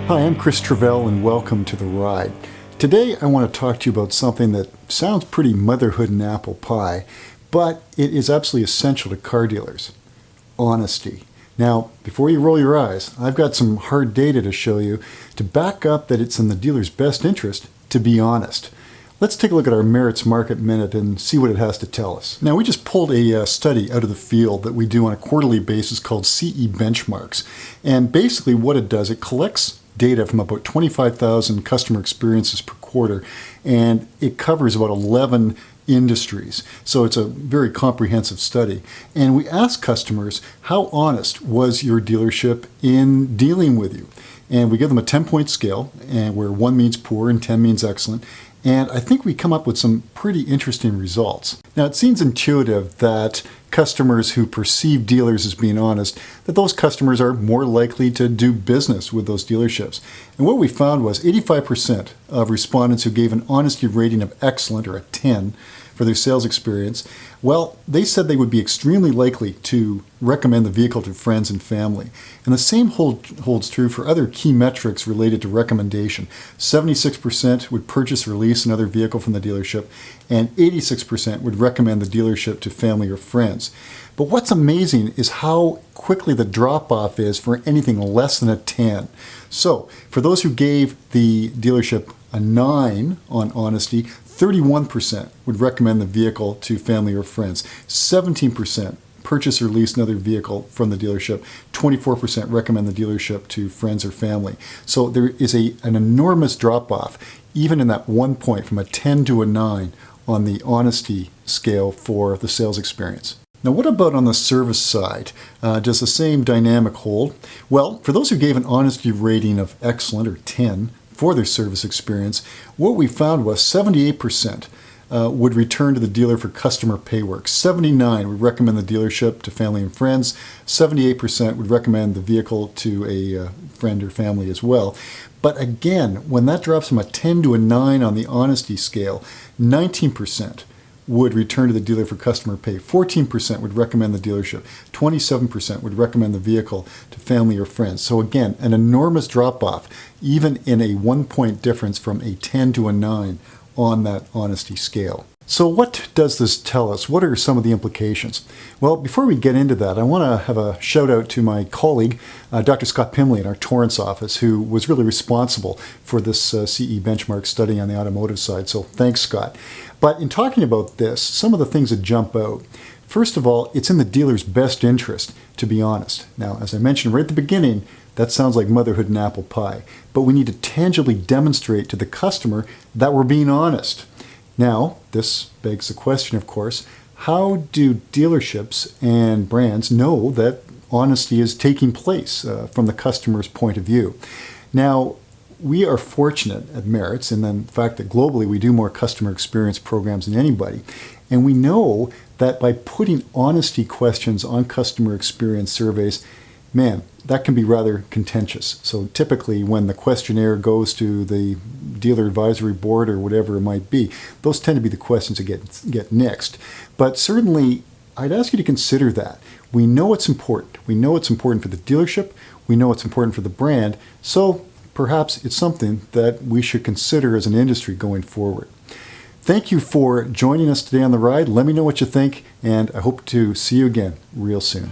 Hi, I'm Chris Travell and welcome to The Ride. Today I want to talk to you about something that sounds pretty motherhood and apple pie, but it is absolutely essential to car dealers. Honesty. Now, before you roll your eyes, I've got some hard data to show you to back up that it's in the dealer's best interest to be honest. Let's take a look at our Maritz Market Minute and see what it has to tell us. Now, we just pulled a study out of the field that we do on a quarterly basis called Siiii Benchmarks. And basically what it does, it collects data from about 25,000 customer experiences per quarter, and it covers about 11 industries. So it's a very comprehensive study. And we asked customers, how honest was your dealership in dealing with you? And we give them a 10-point scale, and where 1 means poor and 10 means excellent. And I think we come up with some pretty interesting results. Now, it seems intuitive that customers who perceive dealers as being honest, that those customers are more likely to do business with those dealerships. And what we found was 85% of respondents who gave an honesty rating of excellent, or a 10, for their sales experience, well, they said they would be extremely likely to recommend the vehicle to friends and family. And the same holds true for other key metrics related to recommendation. 76% would purchase or lease another vehicle from the dealership, and 86% would recommend the dealership to family or friends. But what's amazing is how quickly the drop-off is for anything less than a 10. So, for those who gave the dealership a 9 on honesty, 31% would recommend the vehicle to family or friends. 17% purchase or lease another vehicle from the dealership. 24% recommend the dealership to friends or family. So there is an enormous drop-off, even in that 1 point, from a 10 to a 9 on the honesty scale for the sales experience. Now, what about on the service side? Does the same dynamic hold? Well, for those who gave an honesty rating of excellent, or 10, for their service experience, what we found was 78% would return to the dealer for customer pay work. 79% would recommend the dealership to family and friends. 78% would recommend the vehicle to a friend or family as well. But again, when that drops from a 10 to a 9 on the honesty scale, 19% would return to the dealer for customer pay. 14% would recommend the dealership. 27% would recommend the vehicle to family or friends. So again, an enormous drop-off, even in a 1 point difference from a 10 to a 9 on that honesty scale. So what does this tell us? What are some of the implications? Well, before we get into that, I want to have a shout out to my colleague, Dr. Scott Pimley in our Torrance office, who was really responsible for this Siiii Benchmarks study on the automotive side. So thanks, Scott. But in talking about this, some of the things that jump out. First of all, it's in the dealer's best interest to be honest. Now, as I mentioned right at the beginning, that sounds like motherhood and apple pie. But we need to tangibly demonstrate to the customer that we're being honest. Now, this begs the question, of course, how do dealerships and brands know that honesty is taking place from the customer's point of view? Now, we are fortunate at Maritz in the fact that globally we do more customer experience programs than anybody. And we know that by putting honesty questions on customer experience surveys, man, that can be rather contentious. So typically when the questionnaire goes to the dealer advisory board or whatever it might be, those tend to be the questions that get nixed. But certainly I'd ask you to consider that. We know it's important. We know it's important for the dealership. We know it's important for the brand. So perhaps it's something that we should consider as an industry going forward. Thank you for joining us today on The Ride. Let me know what you think, and I hope to see you again real soon.